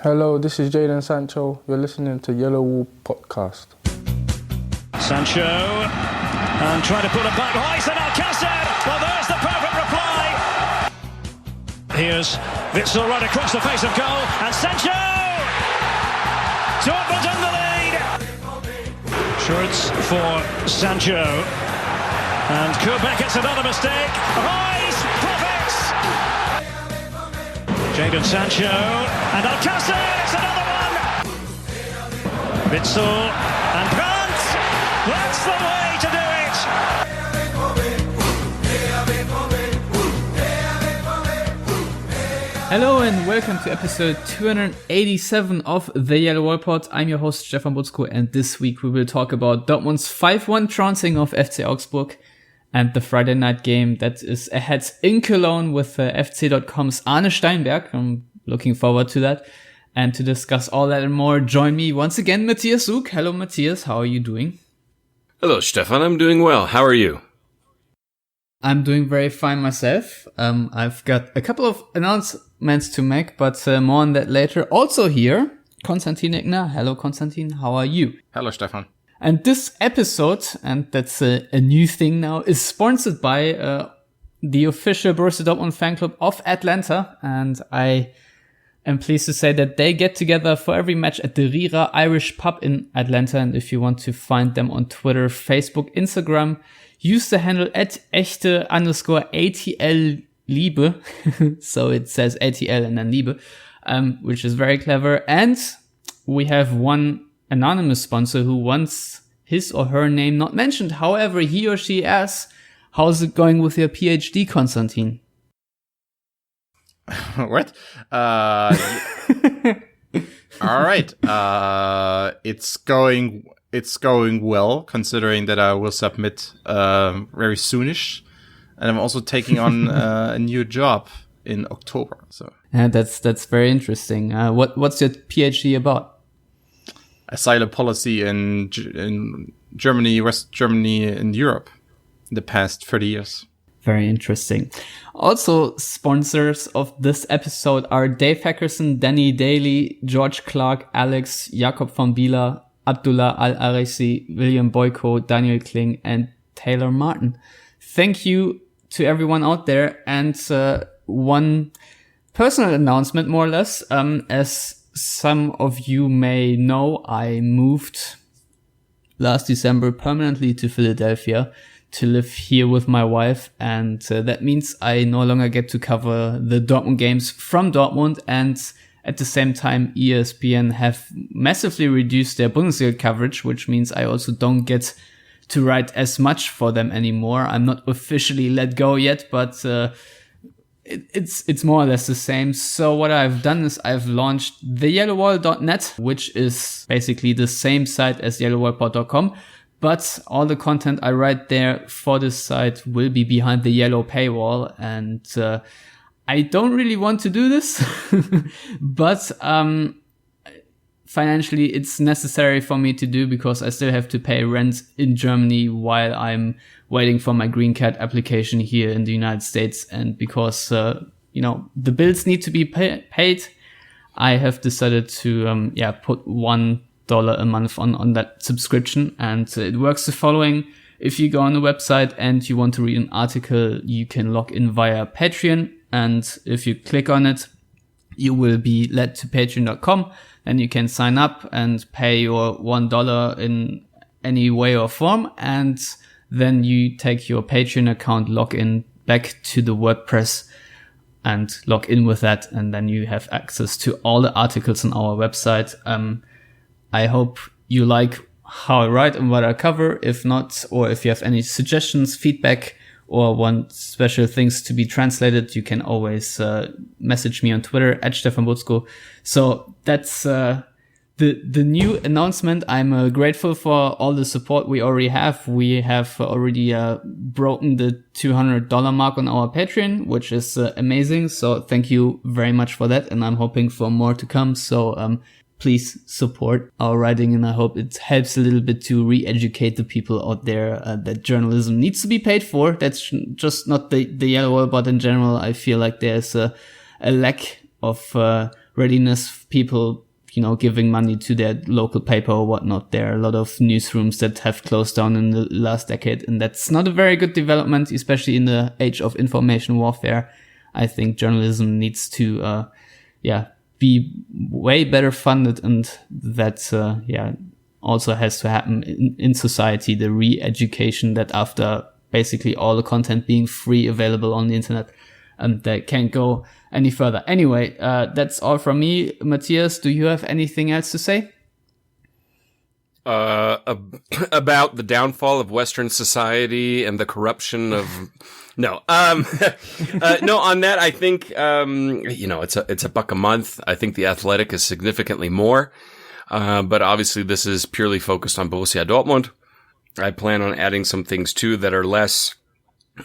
Hello, this is Jadon Sancho. You're listening to Yellowwall podcast. Sancho, and trying to put it back. Hoist and Alcácer. Well, there's the perfect reply. Here's Witsel right across the face of goal, and Sancho! Dortmund in the lead. Schurz for Sancho, and Kubek gets another mistake. Hoist profits. Jadon Sancho and Alcácer. It's another one. Witsel and Brandt. That's the way to do it. Hello and welcome to episode 287 of the Yellowwallpod. I'm your host Stefan Butzko, and this week we will talk about Dortmund's 5-1 trouncing of FC Augsburg and the Friday night game that is ahead in Köln with FC.com's Arne Steinberg. I'm looking forward to that. And to discuss all that and more, join me once again, Matthias Zug. Hello Matthias, how are you doing? Hello Stefan, I'm doing well. How are you? I'm doing very fine myself. I've got a couple of announcements to make, but more on that later. Also here, Konstantin Egner. Hello Konstantin, how are you? Hello Stefan. And this episode, and that's a new thing now, is sponsored by the official Borussia Dortmund fan club of Atlanta. And I am pleased to say that they get together for every match at the Rira Irish pub in Atlanta. And if you want to find them on Twitter, Facebook, Instagram, use the handle @echte_ATL Liebe. So it says ATL and then Liebe, which is very clever. And we have one anonymous sponsor who wants his or her name not mentioned. However, he or she asks, how's it going with your PhD, Konstantin? What? All right. It's going well, considering that I will submit very soonish, and I'm also taking on a new job in October. So yeah, that's very interesting. What's your PhD about? Asylum policy in Germany, West Germany, and Europe in the past 30 years. Very interesting. Also, sponsors of this episode are Dave Hackerson, Danny Daly, George Clark, Alex, Jakob von Bieler, Abdullah Al-Arisi, William Boyko, Daniel Kling, and Taylor Martin. Thank you to everyone out there. And one personal announcement, more or less. As some of you may know, I moved last December permanently to Philadelphia to live here with my wife, and that means I no longer get to cover the Dortmund games from Dortmund, and at the same time ESPN have massively reduced their Bundesliga coverage, which means I also don't get to write as much for them anymore. I'm not officially let go yet, but it's more or less the same. So what I've done is I've launched theyellowwall.net, which is basically the same site as yellowwallpod.com. But all the content I write there for this site will be behind the yellow paywall. And I don't really want to do this, but financially it's necessary for me to do because I still have to pay rent in Germany while I'm waiting for my green card application here in the United States. And because, the bills need to be paid, I have decided to put $1 a month on that subscription, and it works the following. If you go on the website and you want to read an article, you can log in via Patreon, and if you click on it, you will be led to patreon.com, and you can sign up and pay your $1 in any way or form, and then you take your Patreon account, log in back to the WordPress and log in with that, and then you have access to all the articles on our website. I hope you like how I write and what I cover. If not, or if you have any suggestions, feedback, or want special things to be translated, you can always message me on Twitter @StefanButzko. So that's the new announcement. I'm grateful for all the support we already have. We have already broken the $200 mark on our Patreon, which is amazing. So thank you very much for that. And I'm hoping for more to come. So please support our writing, and I hope it helps a little bit to re-educate the people out there that journalism needs to be paid for. That's just not the Yellow Wall, but in general, I feel like there's a lack of readiness, people, giving money to their local paper or whatnot. There are a lot of newsrooms that have closed down in the last decade, and that's not a very good development, especially in the age of information warfare. I think journalism needs to, be way better funded, and that, also has to happen in society, the re-education that after basically all the content being free available on the internet, and that can't go any further. Anyway, that's all from me. Matthias, do you have anything else to say? About the downfall of Western society and the corruption of... No, no, on that, I think, it's a buck a month. I think the Athletic is significantly more. But obviously this is purely focused on Borussia Dortmund. I plan on adding some things too that are less,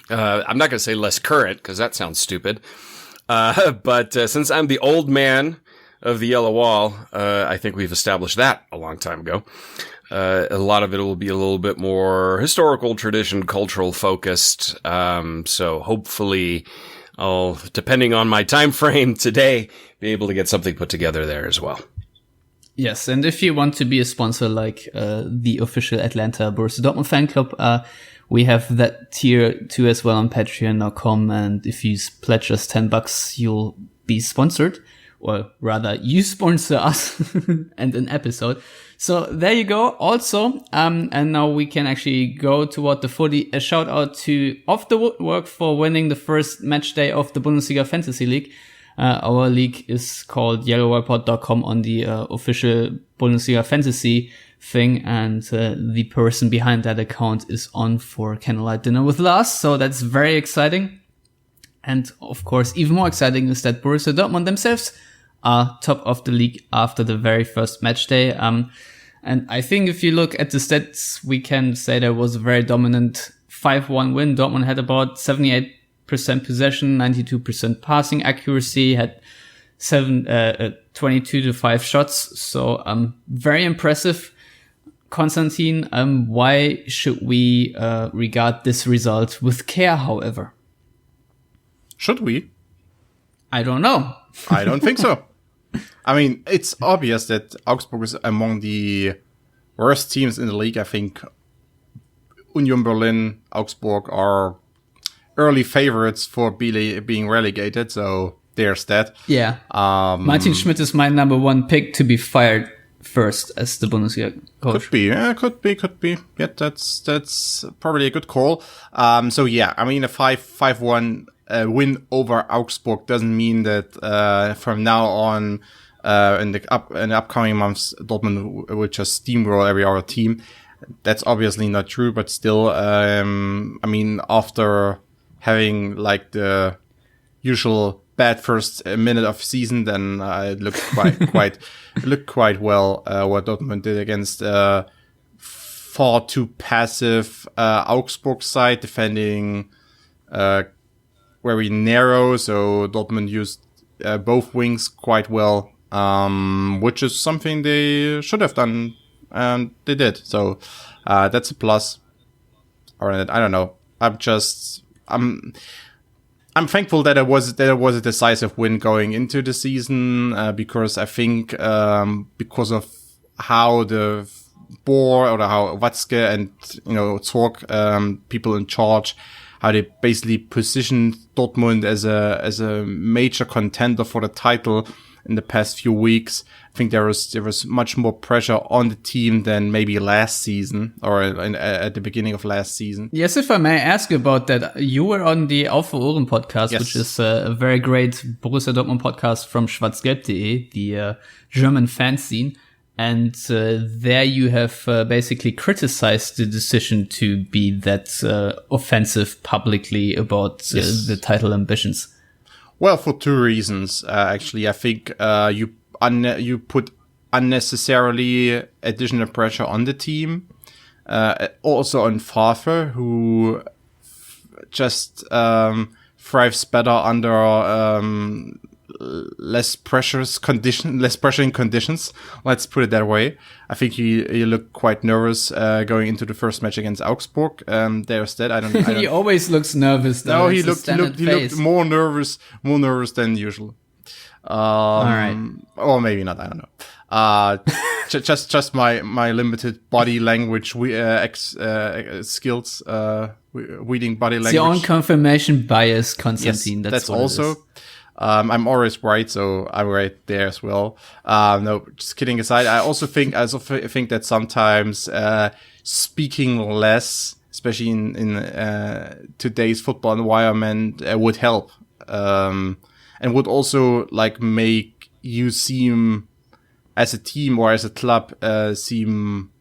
I'm not going to say less current, because that sounds stupid. But since I'm the old man of the Yellow Wall, I think we've established that a long time ago. A lot of it will be a little bit more historical, tradition, cultural focused. So hopefully I'll, depending on my time frame today, be able to get something put together there as well. Yes, and if you want to be a sponsor like the official Atlanta Borussia Dortmund fan club, we have that tier too as well on patreon.com, and if you pledge us $10, you'll be sponsored, or rather you sponsor us and an episode. So there you go. Also, and now we can actually go toward the footy. A shout out to Off the Woodwork for winning the first match day of the Bundesliga Fantasy League. Our league is called Yellowwallpod.com on the official Bundesliga fantasy thing, and the person behind that account is on for Candlelight Dinner with Lars, so that's very exciting. And of course, even more exciting is that Borussia Dortmund themselves are top of the league after the very first match day. And I think if you look at the stats, we can say there was a very dominant 5-1 win. Dortmund had about 78% possession, 92% passing accuracy, had 22 to 5 shots. So, very impressive. Konstantin, why should we regard this result with care, however? Should we? I don't know. I don't think so. I mean, it's obvious that Augsburg is among the worst teams in the league. I think Union Berlin, Augsburg are early favorites for being relegated, so there's that. Yeah. Martin Schmidt is my number one pick to be fired first as the Bundesliga coach. Could be. Yeah, that's probably a good call. So yeah, I mean, a 5-1 win over Augsburg doesn't mean that from now on in the upcoming months Dortmund will just steamroll every other team. That's obviously not true, but still, I mean, after having like the usual bad first minute of season, then it looked quite well what Dortmund did against far too passive Augsburg side, defending very narrow. So Dortmund used both wings quite well, which is something they should have done, and they did. So that's a plus. Or I don't know. I'm thankful that it was a decisive win going into the season, because I think because of how the board or how Watzke and Zorc, people in charge, how they basically positioned Dortmund as a major contender for the title in the past few weeks. I think there was much more pressure on the team than maybe last season or at the beginning of last season. Yes, if I may ask you about that, you were on the Auf für Ohren podcast, yes, which is a very great Borussia Dortmund podcast from schwarzgelb.de, the German fan scene. And there you have basically criticized the decision to be that offensive publicly about the title ambitions. Well, for two reasons, actually. I think you put unnecessarily additional pressure on the team. Also on Favre, who just thrives better under less pressuring conditions. Let's put it that way. I think he looked quite nervous going into the first match against Augsburg. There's that. I don't. He always looks nervous, though. No, he looked more nervous than usual. All right. Or maybe not. I don't know. Just my limited body language skills. Reading body language. It's your own confirmation bias, Konstantin. Yes, that's what also. it is. I'm always right, so I'm right there as well. No, just kidding aside. I also think that sometimes speaking less, especially in today's football environment, would help, and would also like make you seem as a team or as a club seem,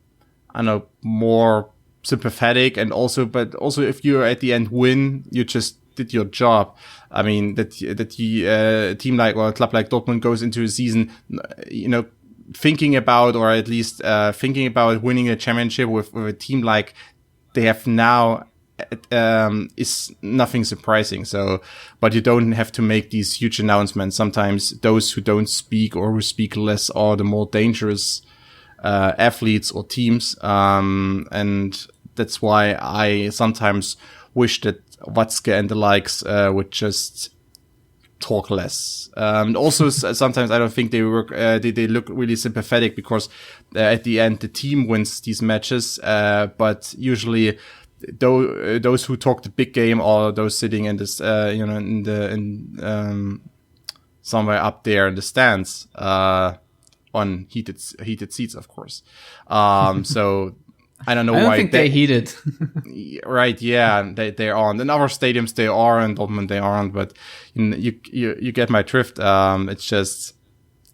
I don't know, more sympathetic, and but also if you at the end win, you just did your job. I mean, that a team like, or a club like Dortmund goes into a season, thinking about, or at least thinking about winning a championship with a team like they have now, is nothing surprising. So, but you don't have to make these huge announcements. Sometimes those who don't speak or who speak less are the more dangerous athletes or teams, and that's why I sometimes wish that Watzke and the likes would just talk less. Also, sometimes I don't think they work. They look really sympathetic because at the end the team wins these matches. But usually, those who talk the big game are those sitting in this, somewhere up there in the stands, on heated seats, of course. So. I don't know why. I don't think they heated. Right, yeah, they aren't. In other stadiums they are, in Dortmund they aren't, but you get my drift. It's just,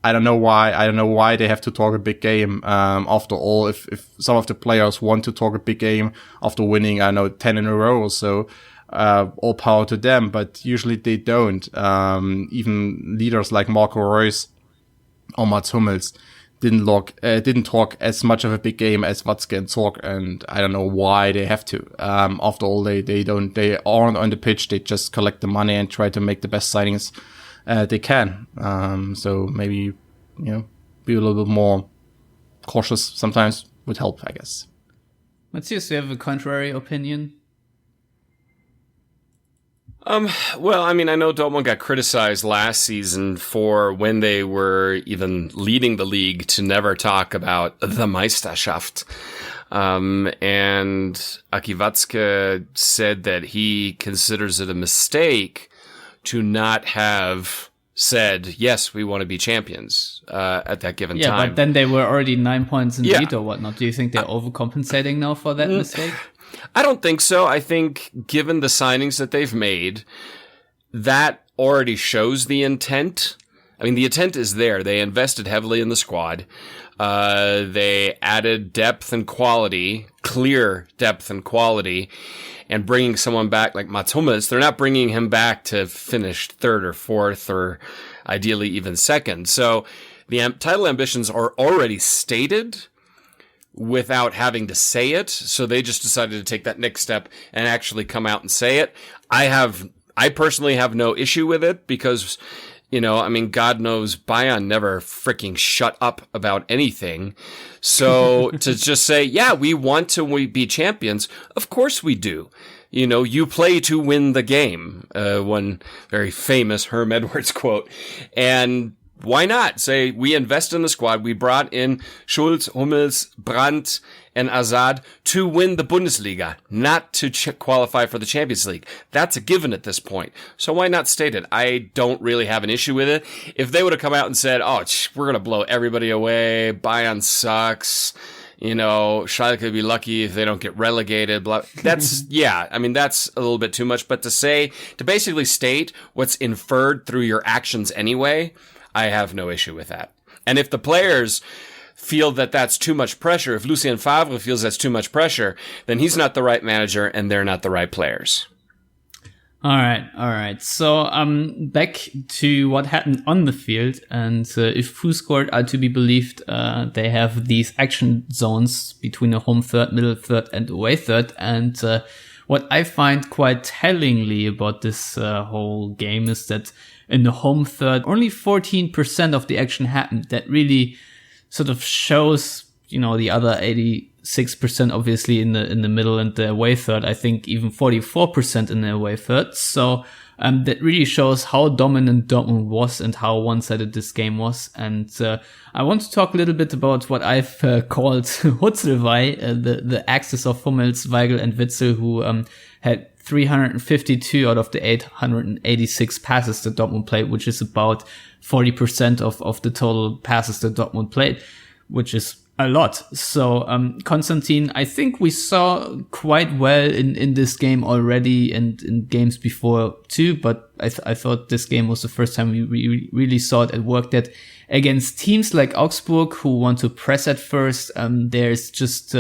I don't know why they have to talk a big game. After all, if some of the players want to talk a big game after winning, 10 in a row or so, all power to them, but usually they don't. Even leaders like Marco Reus or Mats Hummels didn't talk as much of a big game as Watzke and Zorc, and I don't know why they have to. After all, they aren't on the pitch. They just collect the money and try to make the best signings they can. So maybe, be a little bit more cautious sometimes would help, I guess. Matthias, do you have a contrary opinion? Well, I mean, I know Dortmund got criticized last season for, when they were even leading the league, to never talk about the Meisterschaft. And Aki Watzke said that he considers it a mistake to not have said, yes, we want to be champions, at that given time. Yeah, but then they were already 9 points in lead or whatnot. Do you think they're overcompensating now for that mistake? I don't think so. I think given the signings that they've made, that already shows the intent. I mean, the intent is there. They invested heavily in the squad. They added depth and quality, clear depth and quality, and bringing someone back like Mats Hummels, they're not bringing him back to finish third or fourth or ideally even second. So the title ambitions are already stated without having to say it. So they just decided to take that next step and actually come out and say it. I personally have no issue with it because, God knows Bayern never freaking shut up about anything. So to just say, yeah, we want to be champions. Of course we do. You play to win the game. One very famous Herm Edwards quote. And why not say we invest in the squad? We brought in Schulz, Hummels, Brandt, and Azad to win the Bundesliga, not to qualify for the Champions League. That's a given at this point. So why not state it? I don't really have an issue with it. If they would have come out and said, we're going to blow everybody away, Bayern sucks, Schalke would be lucky if they don't get relegated. That's, that's a little bit too much. But to basically state what's inferred through your actions anyway, I have no issue with that. And if the players feel that that's too much pressure, if Lucien Favre feels that's too much pressure, then he's not the right manager and they're not the right players. All right. So, back to what happened on the field. And if Fußgott are to be believed, they have these action zones between the home third, middle third, and away third. And what I find quite tellingly about this whole game is that in the home third, only 14% of the action happened. That really sort of shows, the other 86% obviously in the middle and the away third. I think even 44% in the away third. So that really shows how dominant Dortmund was and how one-sided this game was. And I want to talk a little bit about what I've called Hutzelweih, the axis of Hummels, Weigl, and Witzel, who had 352 out of the 886 passes that Dortmund played, which is about 40% of the total passes that Dortmund played, which is a lot. So, Konstantin, I think we saw quite well in this game already and in games before too, but I thought this game was the first time we really saw it at work, that against teams like Augsburg who want to press at first, there's just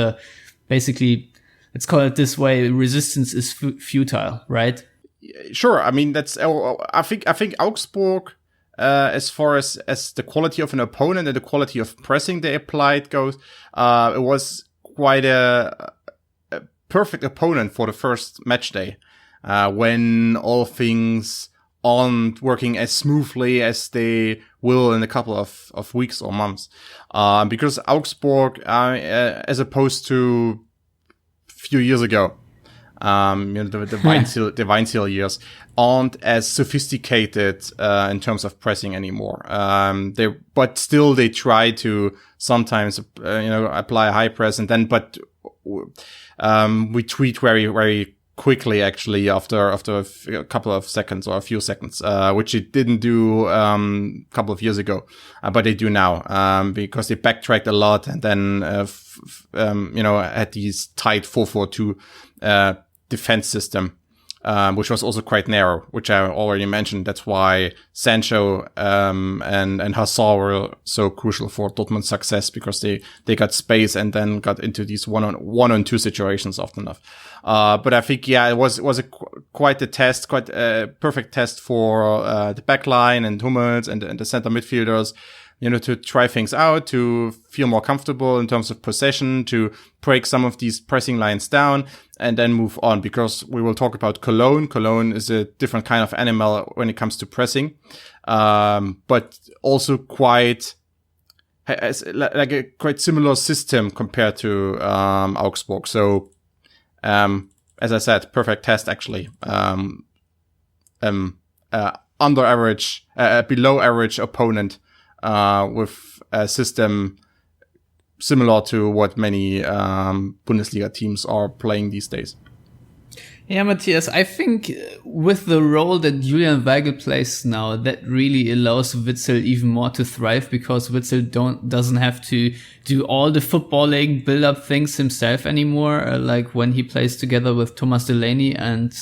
basically, let's call it this way, resistance is futile, right? Sure. I mean, I think Augsburg, as far as the quality of an opponent and the quality of pressing they applied goes, it was quite a perfect opponent for the first match day, when all things aren't working as smoothly as they will in a couple of weeks or months. Because Augsburg, as opposed to a few years ago, the Weinziel years aren't as sophisticated in terms of pressing anymore. But still they try to sometimes apply a high press, and then we tweet very, very quickly actually after a couple of seconds or a few seconds, which it didn't do a couple of years ago, but they do now, because they backtracked a lot and then had these tight 4-4-2 defense system, which was also quite narrow, which I already mentioned. That's why Sancho and Hazard were so crucial for Dortmund's success, because they got space and then got into these one-on-two situations often enough. But I think, it was quite a test, quite a perfect test for the back line and Hummels and the center midfielders, to try things out, to feel more comfortable in terms of possession, to break some of these pressing lines down, and then move on. Because we will talk about Cologne. Cologne is a different kind of animal when it comes to pressing, but also quite like a quite similar system compared to Augsburg. So, as I said, perfect test actually. Under average, below average opponent, with a system similar to what many Bundesliga teams are playing these days. Yeah, Matthias, I think with the role that Julian Weigl plays now, that really allows Witzel even more to thrive, because Witzel doesn't have to do all the footballing, build up things himself anymore, like when he plays together with Thomas Delaney. And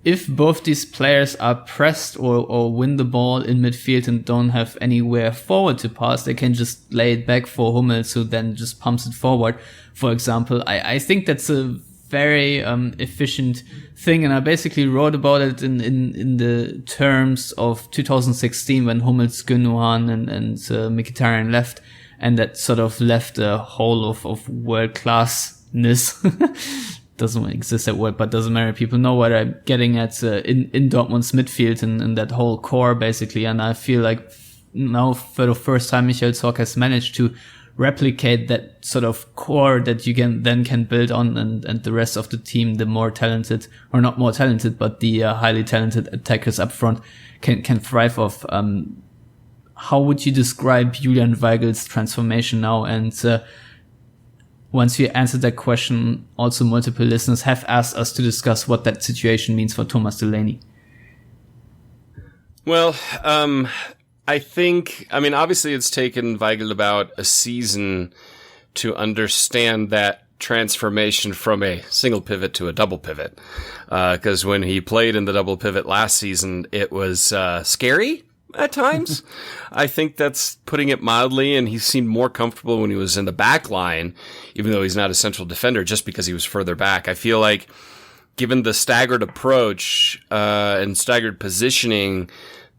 if both these players are pressed or win the ball in midfield and don't have anywhere forward to pass, they can just lay it back for Hummels, who then just pumps it forward, for example. I think that's a very efficient thing, and I basically wrote about it in the terms of 2016 when Hummels, Gündogan and Mkhitaryan left, and that sort of left a hole of world-classness. Doesn't exist that word, but doesn't matter. People know what I'm getting at in Dortmund's midfield and that whole core basically. And I feel like now for the first time Michael Zorc has managed to replicate that sort of core that you can build on, and the rest of the team, the more talented, or not more talented, but the highly talented attackers up front can thrive off. How would you describe Julian Weigl's transformation now? And once you answered that question, also multiple listeners have asked us to discuss what that situation means for Thomas Delaney. Well, obviously it's taken Weigl about a season to understand that transformation from a single pivot to a double pivot. Because when he played in the double pivot last season, it was scary at times. I think that's putting it mildly, and he seemed more comfortable when he was in the back line, even though he's not a central defender, just because he was further back. I feel like, given the staggered approach and staggered positioning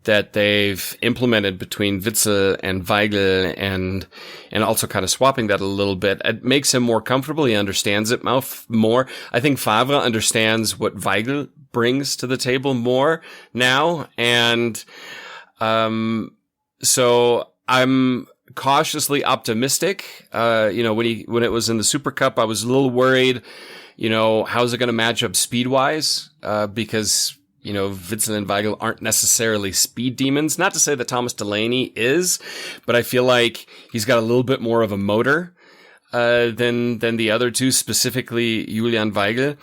that they've implemented between Witzel and Weigl, and also kind of swapping that a little bit, it makes him more comfortable. He understands it more. I think Favre understands what Weigl brings to the table more now, and so I'm cautiously optimistic. When it was in the Super Cup, I was a little worried, how's it going to match up speed wise? Because Witzel and Weigl aren't necessarily speed demons. Not to say that Thomas Delaney is, but I feel like he's got a little bit more of a motor than the other two, specifically Julian Weigl.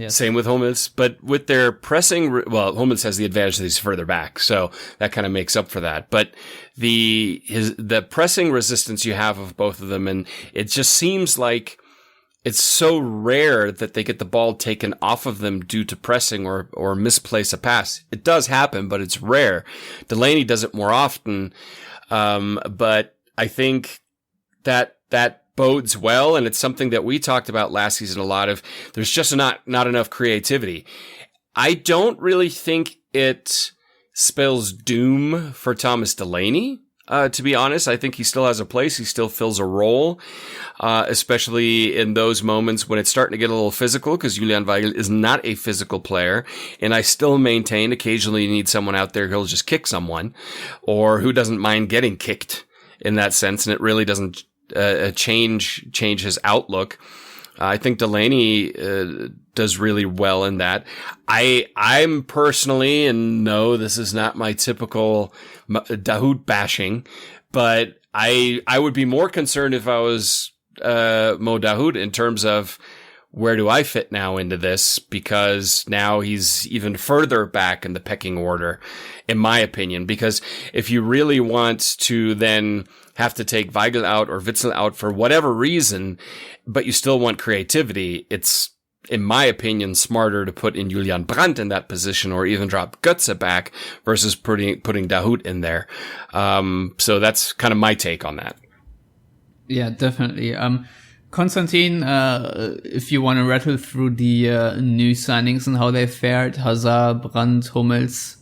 Same with Hummels. But with their pressing, Hummels has the advantage that he's further back, so that kind of makes up for that. But the pressing resistance you have of both of them, and it just seems like it's so rare that they get the ball taken off of them due to pressing or misplace a pass. It does happen, but it's rare. Delaney does it more often. But I think that bodes well, and it's something that we talked about last season a lot of. There's just not enough creativity. I don't really think it spells doom for Thomas Delaney. To be honest, I think he still has a place. He still fills a role, especially in those moments when it's starting to get a little physical, because Julian Weigl is not a physical player. And I still maintain occasionally you need someone out there who'll just kick someone, or who doesn't mind getting kicked in that sense. And it really doesn't change his outlook. I think Delaney does really well in that. I'm personally, and no, this is not my typical Dahoud bashing, but I would be more concerned if I was Mo Dahoud in terms of where do I fit now into this, because now he's even further back in the pecking order, in my opinion. Because if you really want to then have to take Weigl out or Witzel out for whatever reason, but you still want creativity, it's, in my opinion, smarter to put in Julian Brandt in that position, or even drop Götze back versus putting Dahoud in there. So that's kind of my take on that. Yeah, definitely. Konstantin, if you want to rattle through the new signings and how they fared, Hazard, Brandt, Hummels,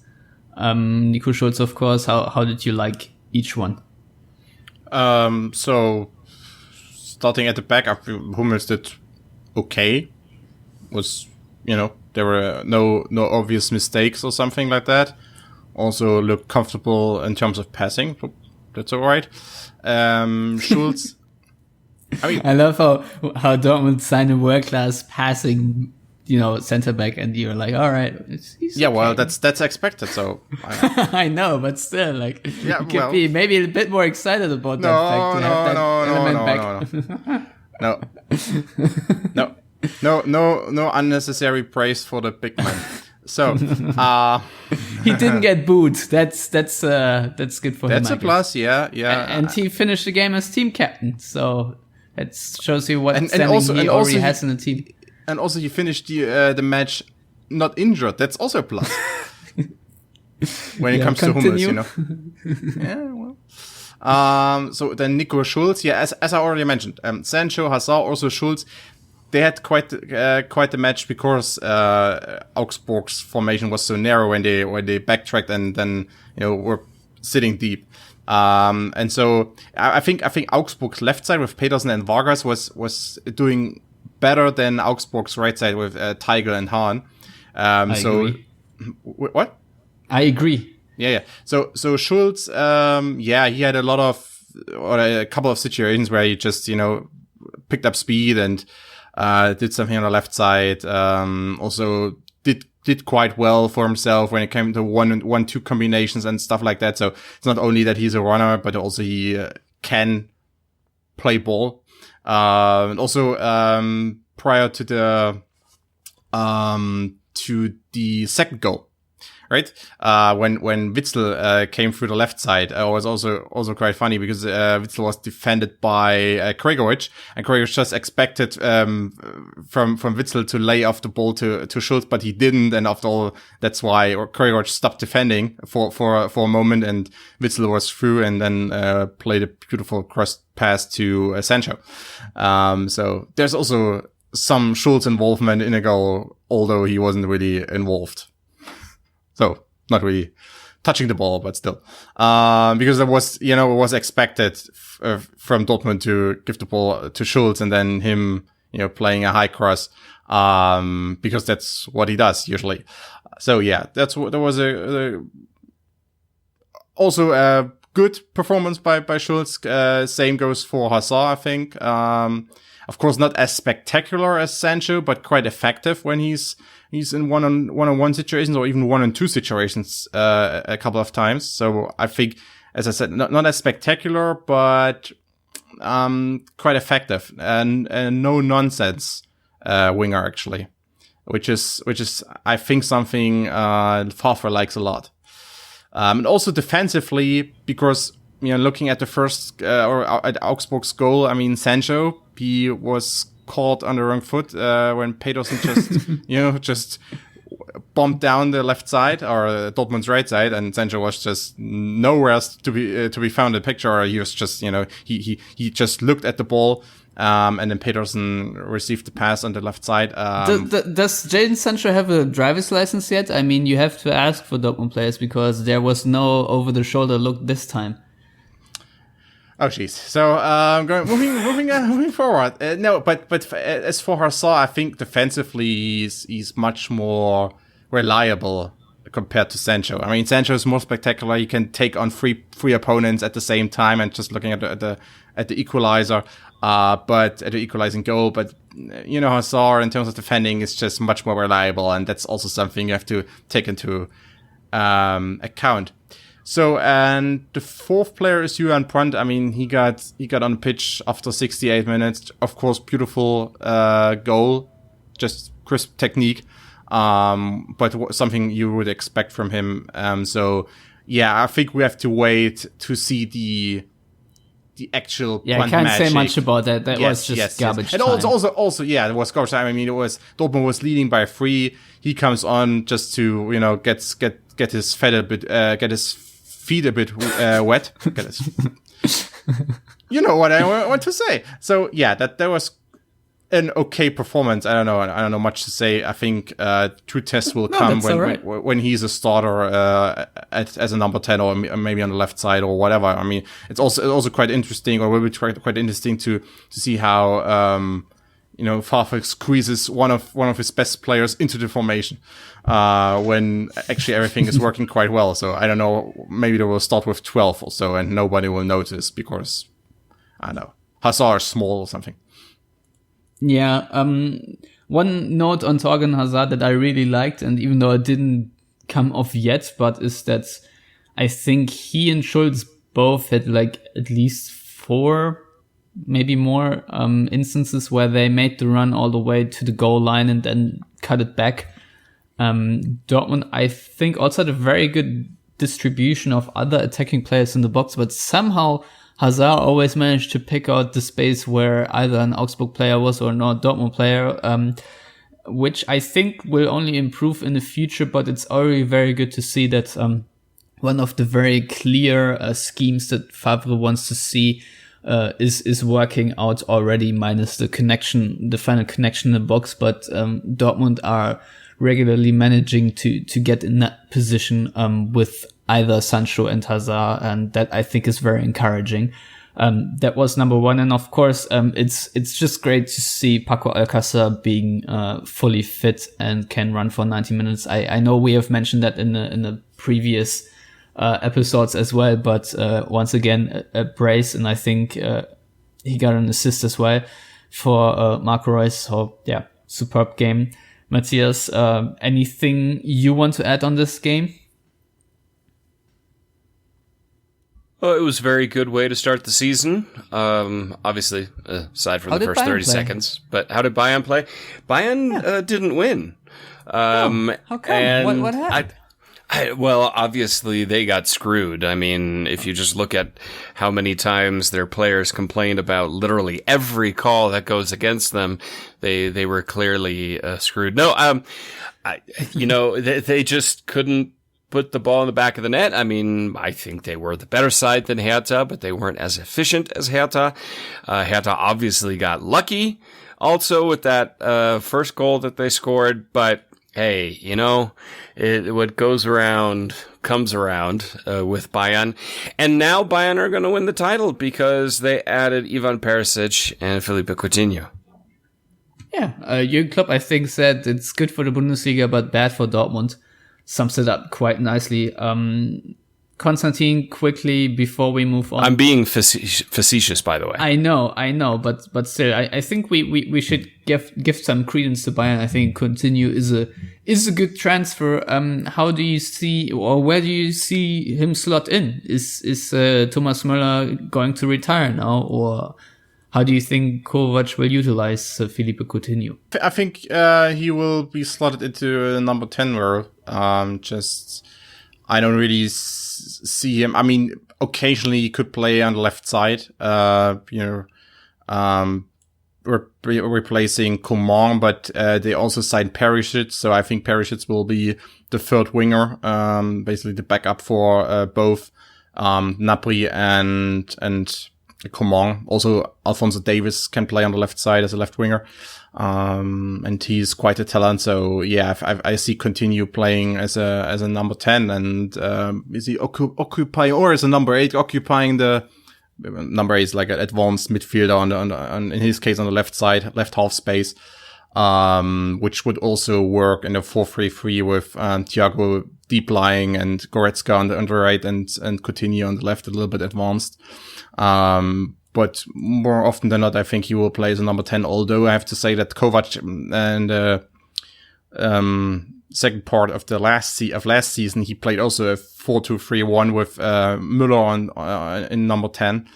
Nico Schulz, of course, how did you like each one? So starting at the back, I feel Hummels did okay. There were no obvious mistakes or something like that. Also looked comfortable in terms of passing. That's all right. Schulz. I love how Dortmund signed a world-class passing, center back, and you're like, all right, he's okay. Well, that's expected. So I know, but still, you could be maybe a bit more excited about that fact to have that element back. No unnecessary praise for the big man. So he didn't get booed. That's good for him. That's a plus, yeah. And he finished the game as team captain, so that shows you what standing he already has in the team. And also, he finished the match not injured. That's also a plus when it comes continue. to Hummels, Yeah, well. So then Nico Schulz, as I already mentioned, Sancho, Hazard, also Schulz. They had quite the match because Augsburg's formation was so narrow when they backtracked and then were sitting deep. And so I think Augsburg's left side with Petersen and Vargas was doing better than Augsburg's right side with Teigl and Hahn. I agree. What? I agree. Yeah. So Schulz, he had a couple of situations where he just picked up speed and did something on the left side. Also did quite well for himself when it came to 1-2 combinations and stuff like that. So it's not only that he's a runner, but also he can play ball. And also prior to the second goal, right? When Witzel came through the left side, it was also quite funny because Witzel was defended by Gregoritsch, and Gregoritsch just expected from Witzel to lay off the ball to Schulz, but he didn't, and after all, that's why Gregoritsch stopped defending for a moment, and Witzel was through and then played a beautiful cross pass to Sancho. So there's also some Schulz involvement in a goal, although he wasn't really involved. So not really touching the ball, but still, because it was expected from Dortmund to give the ball to Schulz and then him, playing a high cross, because that's what he does usually. So yeah, there was also a good performance by Schulz. Same goes for Hazard, I think. Of course, not as spectacular as Sancho, but quite effective when he's in one-on-one situations or even 1-on-2 situations a couple of times. So I think, as I said, not as spectacular, but quite effective and no nonsense winger actually, which is I think something Favre likes a lot. And also defensively, because looking at the first or at Augsburg's goal, I mean Sancho, he was caught on the wrong foot when Pedersen just just bombed down the left side or Dortmund's right side, and Sancho was just nowhere else to be found in the picture. Or he was just he just looked at the ball, and then Pedersen received the pass on the left side. Does Jadon Sancho have a driver's license yet? I mean, you have to ask for Dortmund players because there was no over-the-shoulder look this time. Oh jeez. So moving forward. No, but as for Hazard, I think defensively he's much more reliable compared to Sancho. I mean, Sancho is more spectacular. He can take on three opponents at the same time, and just looking at the equalizer, but at the equalizing goal. But Hazard in terms of defending is just much more reliable, and that's also something you have to take into account. So, and the fourth player is Julian Brandt. I mean, he got on the pitch after 68 minutes. Of course, beautiful goal, just crisp technique, but something you would expect from him. So, yeah, I think we have to wait to see the actual Brandt I can't magic. say much about that. That was just garbage time. And also, yeah, it was garbage time. I mean, Dortmund was leading by 3. He comes on just to get his feet a bit wet. You know what I want to say. So yeah, that was an okay performance. I don't know much to say. I think true tests will come when he's a starter as a number 10 or maybe on the left side or whatever. I mean, it's also quite interesting, or will be quite interesting to see how Favre squeezes one of his best players into the formation when actually everything is working quite well. So I don't know, maybe they will start with 12 or so and nobody will notice because, I don't know, Hazard is small or something. Yeah, one note on Torgan Hazard that I really liked, and even though it didn't come off yet, but is that I think he and Schulz both had like at least 4, maybe more instances where they made the run all the way to the goal line and then cut it back. Dortmund, I think, also had a very good distribution of other attacking players in the box, but somehow Hazard always managed to pick out the space where either an Augsburg player was or not a Dortmund player, which I think will only improve in the future, but it's already very good to see that one of the very clear schemes that Favre wants to see is working out already, minus the final connection in the box. But Dortmund are regularly managing to get in that position with either Sancho and Hazard, and that I think is very encouraging. That was number 1, and of course, it's just great to see Paco Alcácer being fully fit and can run for 90 minutes. I know we have mentioned that in the previous episodes as well, but once again a brace, and I think he got an assist as well for Marco Reus. So yeah, superb game. Matthias, anything you want to add on this game? Well, it was a very good way to start the season. Obviously, aside from the first 30 seconds. But how did Bayern play? Bayern didn't win. How come? What happened? Well, obviously they got screwed. I mean, if you just look at how many times their players complained about literally every call that goes against them, they were clearly screwed. No, they just couldn't put the ball in the back of the net. I mean, I think they were the better side than Hertha, but they weren't as efficient as Hertha. Hertha obviously got lucky also with that first goal that they scored, but hey, what goes around comes around with Bayern. And now Bayern are going to win the title because they added Ivan Perisic and Felipe Coutinho. Yeah, Jürgen Klopp, I think, said it's good for the Bundesliga but bad for Dortmund. Sums it up quite nicely. Konstantin, quickly before we move on. I'm being facetious, by the way. I know, but still, I think we should give some credence to Bayern. I think Coutinho is a good transfer. How do you see, or where do you see him slot in? Is Thomas Müller going to retire now, or how do you think Kovac will utilize Philippe Coutinho? I think he will be slotted into a number 10 role. I don't really see him. I mean, occasionally he could play on the left side, replacing Coman, but they also signed Perisic, so I think Perisic will be the third winger, basically the backup for both Gnabry and Coman. Also, Alphonso Davies can play on the left side as a left winger. And he's quite a talent. So yeah, I see Coutinho playing as a number 10, and is he occupying, or as a number 8 occupying the number 8 is like an advanced midfielder on in his case on the left side, left half space, which would also work in a 4-3-3 with Thiago deep lying and Goretzka on the right and Coutinho on the left, a little bit advanced. But more often than not, I think he will play as a number 10, although I have to say that Kovac and second part of last season, he played also a 4-2-3-1 with Müller in number 10,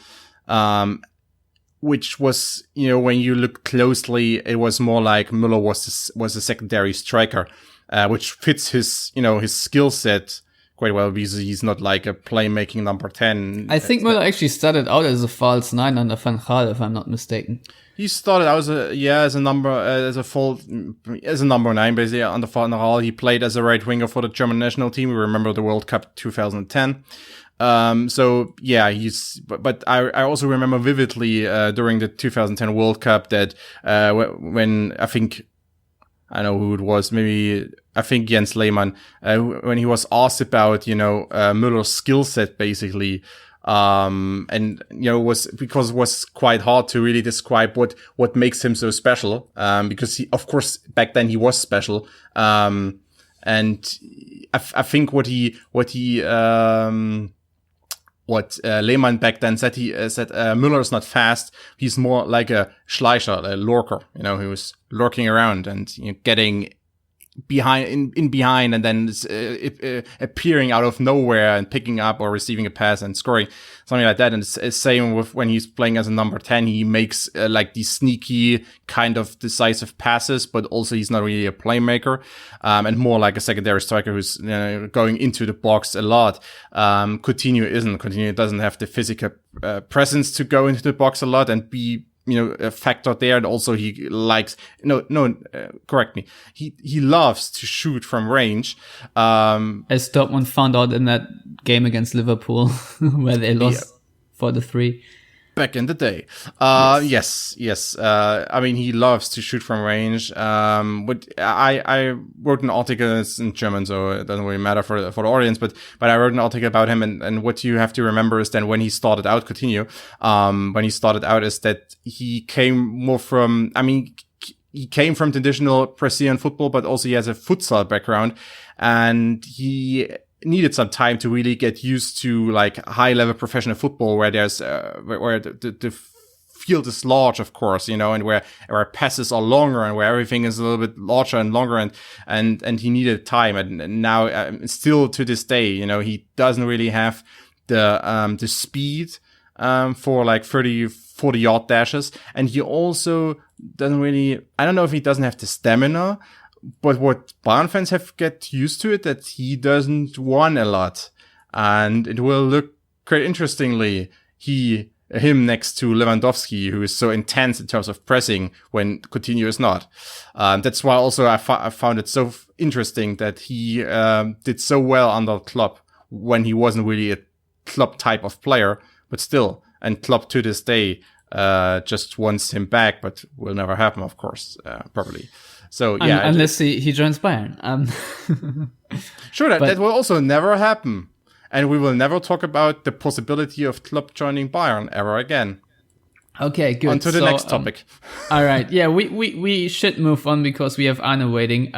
which was, when you look closely, it was more like Müller was a secondary striker, which fits his skill set quite well, because he's not like a playmaking number 10. I think Müller actually started out as a false 9 under Van Gaal, if I'm not mistaken. He started out as a number 9, basically under Van Gaal. He played as a right winger for the German national team. We remember the World Cup 2010. So yeah, but I also remember vividly during the 2010 World Cup that when I know who it was, maybe I think Jens Lehmann, when he was asked about, Müller's skill set, basically, and, was quite hard to really describe what makes him so special, because because back then he was special. And I think what Lehmann back then said, Müller is not fast. He's more like a Schleicher, a lurker, who was lurking around and getting behind, and then appearing out of nowhere and picking up or receiving a pass and scoring, something like that. And it's same with when he's playing as a number 10, he makes like these sneaky kind of decisive passes, but also he's not really a playmaker, and more like a secondary striker who's going into the box a lot. Coutinho doesn't have the physical presence to go into the box a lot and be a factor there. And also he likes, correct me. He loves to shoot from range. As Dortmund found out in that game against Liverpool, where they lost 4-3. Back in the day. Yes. I mean, he loves to shoot from range. But I wrote an article, it's in German, so it doesn't really matter for the audience, but I wrote an article about him, and what you have to remember is then when he started out, Coutinho, is that he came from traditional Brazilian football, but also he has a futsal background, and he needed some time to really get used to like high level professional football, where there's where the field is large, of course, and where passes are longer and where everything is a little bit larger and longer, and he needed time, and now still to this day, he doesn't really have the speed for like 30-40 yard dashes, and he also doesn't really, I don't know if he doesn't have the stamina. But what Bayern fans have get used to it, that he doesn't run a lot. And it will look quite interestingly, him next to Lewandowski, who is so intense in terms of pressing when Coutinho is not. That's why also I found it so interesting that he did so well under Klopp when he wasn't really a Klopp type of player, but still. And Klopp to this day just wants him back, but will never happen, of course, probably. So yeah, unless he joins Bayern. Sure, that will also never happen, and we will never talk about the possibility of Klopp joining Bayern ever again. Okay, good. On to the next topic. All right, yeah, we should move on because we have Arne waiting.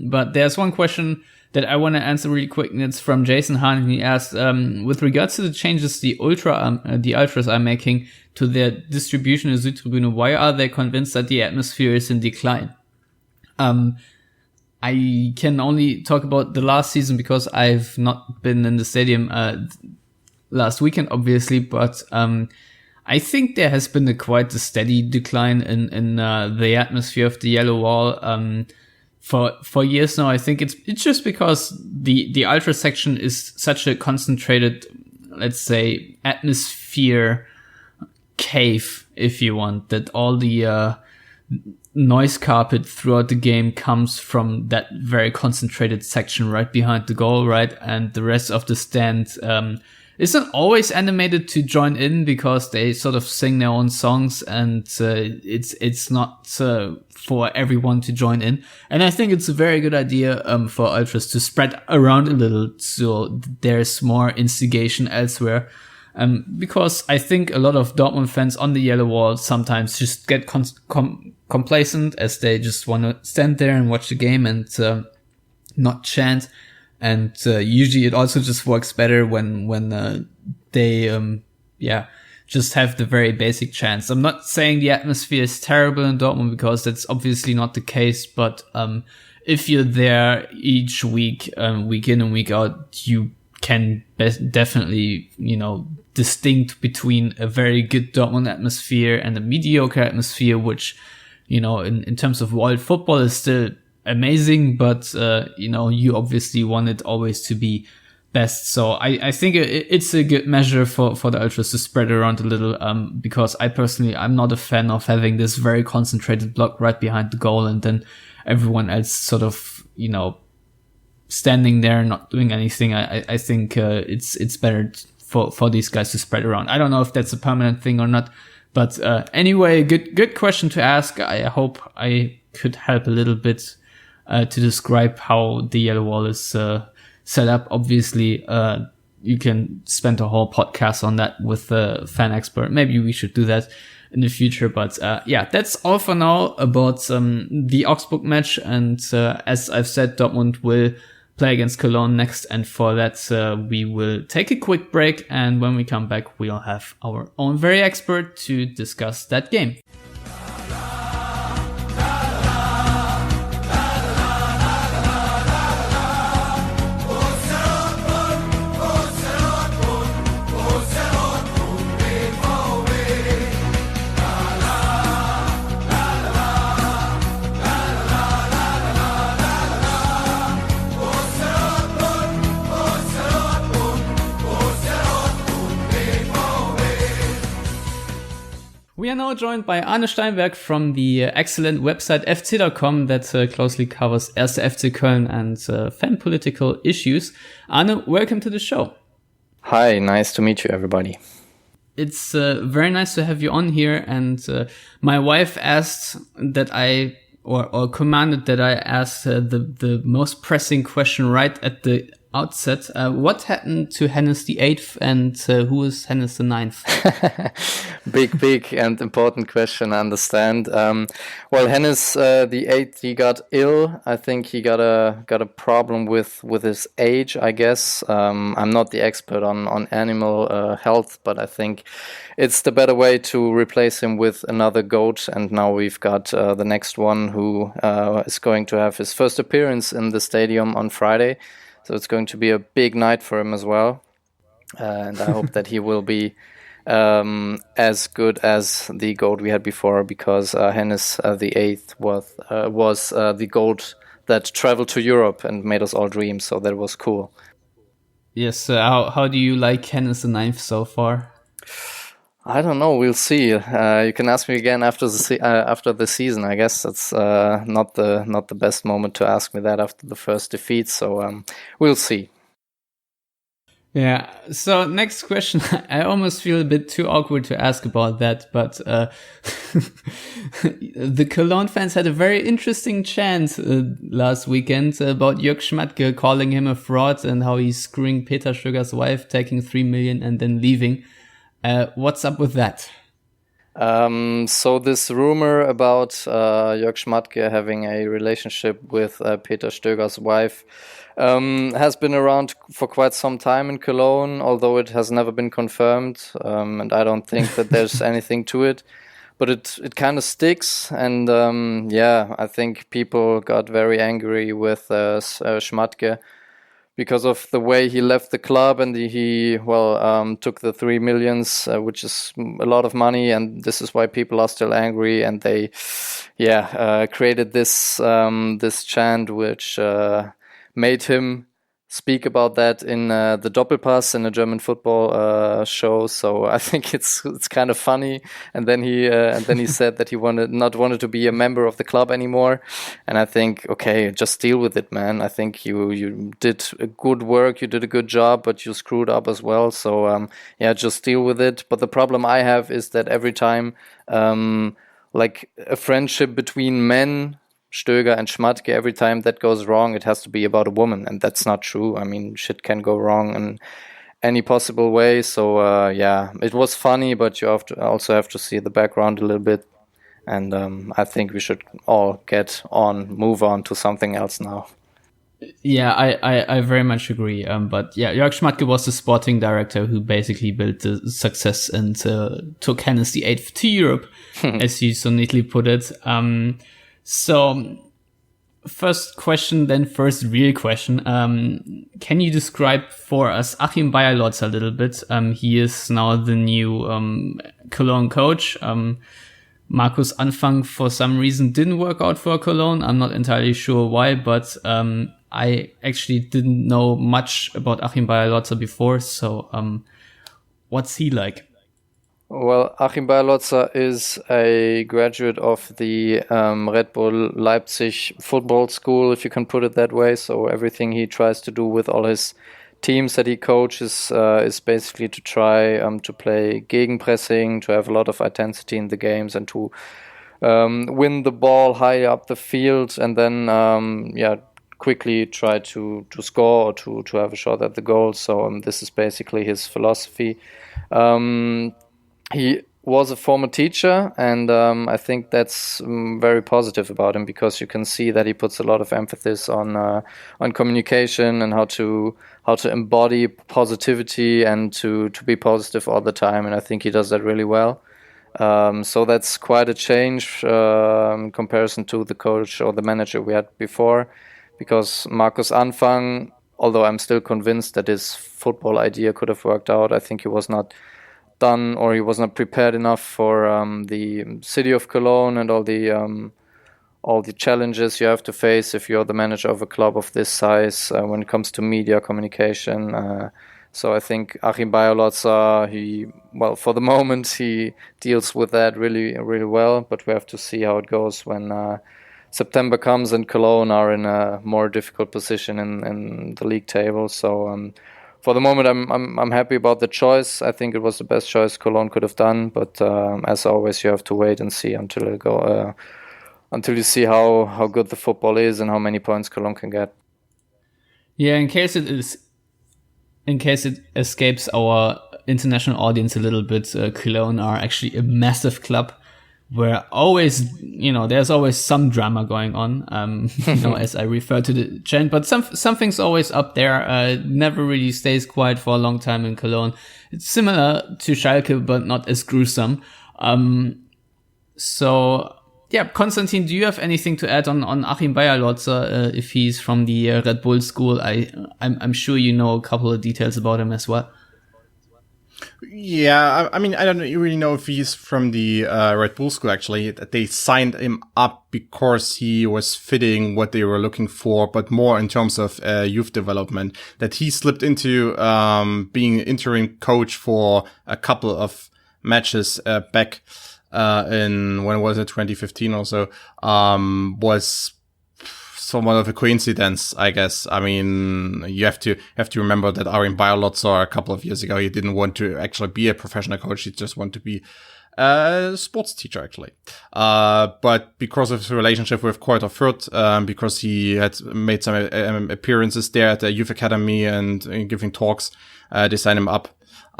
But there's one question that I want to answer really quick, and it's from Jason Hahn. And he asked, with regards to the changes the Ultras are making to their distribution in Südtribüne, why are they convinced that the atmosphere is in decline? I can only talk about the last season because I've not been in the stadium last weekend, obviously, but I think there has been quite a steady decline in the atmosphere of the Yellow Wall for years now. I think it's just because the ultra section is such a concentrated, let's say, atmosphere cave, if you want, that all the noise carpet throughout the game comes from that very concentrated section right behind the goal, right? And the rest of the stand isn't always animated to join in because they sort of sing their own songs, and it's not for everyone to join in. And I think it's a very good idea for ultras to spread around a little so there's more instigation elsewhere. Because I think a lot of Dortmund fans on the Yellow Wall sometimes just get complacent, as they just want to stand there and watch the game and not chant. And usually it also just works better when they just have the very basic chants. I'm not saying the atmosphere is terrible in Dortmund, because that's obviously not the case. But if you're there each week, week in and week out, you can definitely, distinct between a very good Dortmund atmosphere and a mediocre atmosphere, which, in terms of world football is still amazing, but, you obviously want it always to be best. So I think it's a good measure for the ultras to spread around a little, because I'm not a fan of having this very concentrated block right behind the goal and then everyone else sort of, standing there and not doing anything. I think it's better for these guys to spread around. I don't know if that's a permanent thing or not, but anyway, good question to ask. I hope I could help a little bit to describe how the Yellow Wall is set up. Obviously, you can spend a whole podcast on that with a fan expert. Maybe we should do that in the future. But that's all for now about the Augsburg match. And as I've said, Dortmund will play against Cologne next, and for that we will take a quick break, and when we come back we'll have our own very expert to discuss that game. We are now joined by Arne Steinberg from the excellent website fc.com that closely covers 1. FC Köln and fan political issues. Arne, welcome to the show. Hi, nice to meet you, everybody. It's very nice to have you on here, and my wife asked that or commanded that I ask the most pressing question right at the outset. What happened to Hennes the 8th, and who is Hennes the 9th? Big and important question, I understand. Well, Hennes the 8th, he got ill. I think he got a problem with his age, I guess. I'm not the expert on animal health, but I think it's the better way to replace him with another goat. And now we've got the next one who is going to have his first appearance in the stadium on Friday. So it's going to be a big night for him as well. And I hope that he will be as good as the goat we had before, because Hennes the 8th was the goat that traveled to Europe and made us all dream. So that was cool. Yes. How do you like Hennes the 9th so far? I don't know. We'll see. You can ask me again after the season. I guess that's not the best moment to ask me that after the first defeat. So we'll see. Yeah. So next question. I almost feel a bit too awkward to ask about that, but the Cologne fans had a very interesting chant last weekend about Jörg Schmatke, calling him a fraud and how he's screwing Peter Stöger's wife, taking 3 million and then leaving. What's up with that? So this rumor about Jörg Schmatke having a relationship with Peter Stöger's wife has been around for quite some time in Cologne, although it has never been confirmed, and I don't think that there's anything to it. But it kind of sticks, and I think people got very angry with Schmatke because of the way he left the club, and he took the 3 millions, which is a lot of money, and this is why people are still angry, and they created this chant which made him speak about that in the Doppelpass in a German football show. So I think it's kind of funny. And then he said that he wanted to be a member of the club anymore. And I think, okay, just deal with it, man. I think you did a good work, you did a good job, but you screwed up as well. So just deal with it. But the problem I have is that every time like a friendship between men, Stöger and Schmatke, every time that goes wrong, it has to be about a woman, and that's not true. I mean, shit can go wrong in any possible way. So it was funny, but you also have to see the background a little bit. And I think we should all move on to something else now. Yeah, I very much agree. But Jörg Schmatke was the sporting director who basically built the success and took Hennes the 8th to Europe, as you so neatly put it. So, first real question. Can you describe for us Achim Bayerlotz a little bit? He is now the new Cologne coach. Markus Anfang, for some reason, didn't work out for Cologne. I'm not entirely sure why, but I actually didn't know much about Achim Bayerlotz before. So, what's he like? Well, Achim Bayerlotzer is a graduate of the Red Bull Leipzig football school, if you can put it that way. So everything he tries to do with all his teams that he coaches is basically to try to play gegenpressing, to have a lot of intensity in the games, and to win the ball high up the field, and then quickly try to score or to have a shot at the goal. So this is basically his philosophy. He was a former teacher, and I think that's very positive about him, because you can see that he puts a lot of emphasis on communication and how to embody positivity and to be positive all the time. And I think he does that really well. So that's quite a change in comparison to the coach or the manager we had before, because Markus Anfang, although I'm still convinced that his football idea could have worked out, I think he was not done, or he was not prepared enough for the city of Cologne and all the challenges you have to face if you're the manager of a club of this size when it comes to media communication. So I think Achim Bayerlotzer, for the moment he deals with that really, really well, but we have to see how it goes when September comes and Cologne are in a more difficult position in the league table. So for the moment, I'm happy about the choice. I think it was the best choice Cologne could have done. But as always, you have to wait and see until you see how good the football is and how many points Cologne can get. Yeah, in case it escapes our international audience a little bit, Cologne are actually a massive club where there's always some drama going on, as I refer to the chant, but something's always up there, never really stays quiet for a long time in Cologne. It's similar to Schalke, but not as gruesome. Konstantin, do you have anything to add on Achim Bayerlotzer, if he's from the Red Bull school? I'm sure you know a couple of details about him as well. Yeah, I mean, I don't really know if he's from the Red Bull school, actually. They signed him up because he was fitting what they were looking for, but more in terms of youth development. That he slipped into being an interim coach for a couple of matches back in, when was it, 2015 or so, was somewhat of a coincidence, I guess. I mean, you have to remember that Achim Bayerlotzer a couple of years ago, he didn't want to actually be a professional coach. He just wanted to be a sports teacher, actually. But because of his relationship with Kräuter Fürth, because he had made some appearances there at the youth academy and giving talks, they signed him up.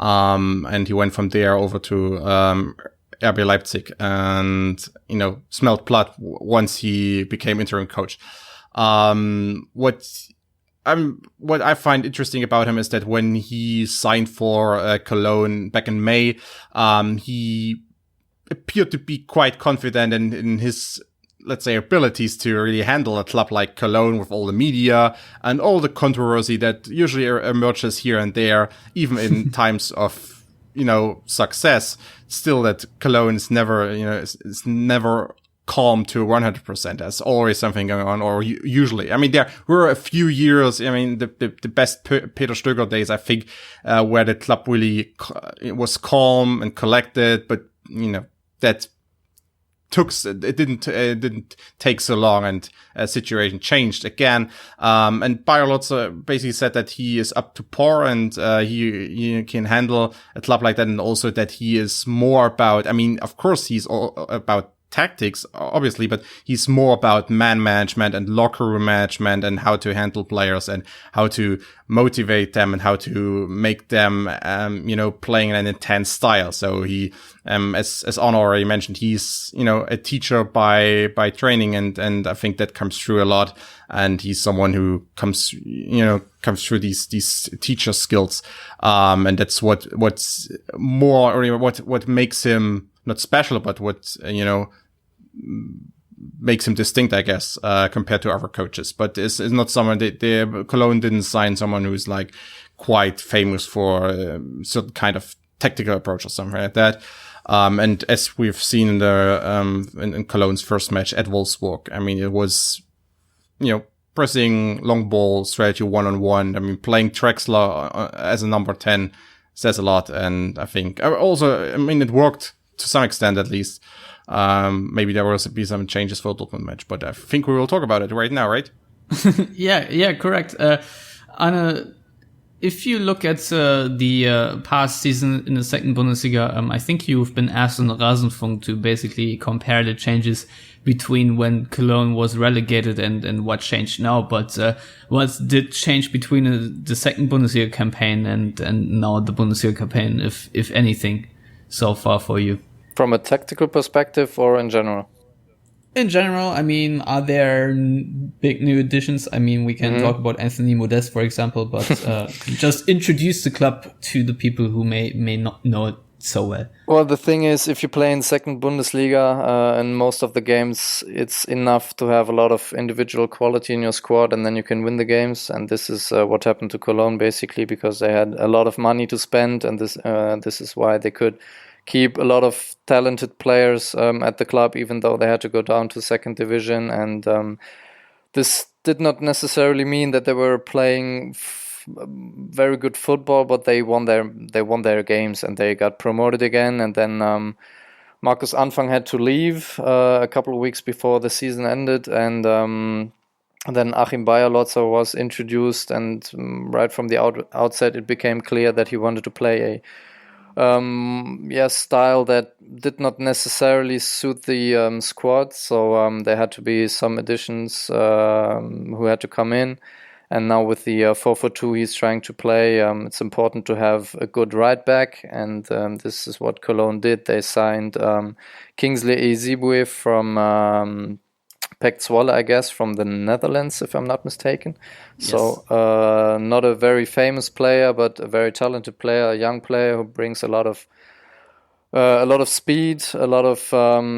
And he went from there over to RB Leipzig and, smelled blood once he became interim coach. What I find interesting about him is that when he signed for Cologne back in May, he appeared to be quite confident in his, let's say, abilities to really handle a club like Cologne with all the media and all the controversy that usually emerges here and there, even in times of, success. Still, that Cologne is never, is never calm to 100%. There's always something going on, or usually. I mean, there were a few years, the best Peter Stöger days, I think, where the club really was calm and collected, but, that it didn't take so long, and a situation changed again. And Bayer Lotzer basically said that he is up to par, and he can handle a club like that, and also that he is more about, of course he's all about tactics, obviously, but he's more about man management and locker room management and how to handle players and how to motivate them and how to make them, playing in an intense style. So he, as Arne already mentioned, he's, a teacher by training, and I think that comes through a lot. And he's someone who comes through these teacher skills. And that's what's more, or what makes him not special, but what, makes him distinct, I guess, compared to other coaches. But it's not someone Cologne didn't sign someone who's like quite famous for a certain kind of tactical approach or something like that. And as we've seen in in Cologne's first match at Wolfsburg, it was, pressing long ball strategy 1-on-1. Playing Drexler as a number 10 says a lot. And I think also, it worked to some extent, at least. Maybe there will be some changes for the Dortmund match, but I think we will talk about it right now, right? Yeah, correct. Anna, if you look at the past season in the second Bundesliga, I think you've been asked on Rasenfunk to basically compare the changes between when Cologne was relegated and what changed now. But what did change between the second Bundesliga campaign and now the Bundesliga campaign, if anything, so far for you? From a tactical perspective or in general? In general, are there big new additions? We can talk about Anthony Modeste, for example, but just introduce the club to the people who may not know it so well. Well, the thing is, if you play in second Bundesliga, in most of the games, it's enough to have a lot of individual quality in your squad, and then you can win the games. And this is what happened to Cologne, basically, because they had a lot of money to spend, and this is why they could keep a lot of talented players at the club, even though they had to go down to second division. And this did not necessarily mean that they were playing very good football, but they won their games and they got promoted again. And then Markus Anfang had to leave a couple of weeks before the season ended, and then Achim Bayer-Lotzer was introduced, and right from the outset it became clear that he wanted to play a style that did not necessarily suit the squad. So there had to be some additions who had to come in. And now with the 4-4-2 he's trying to play, it's important to have a good right back. And this is what Cologne did. They signed Kingsley Ezibue from Pek Zwolle, I guess, from the Netherlands, if I'm not mistaken. Yes. So not a very famous player, but a very talented player, a young player who brings a lot of speed, a lot of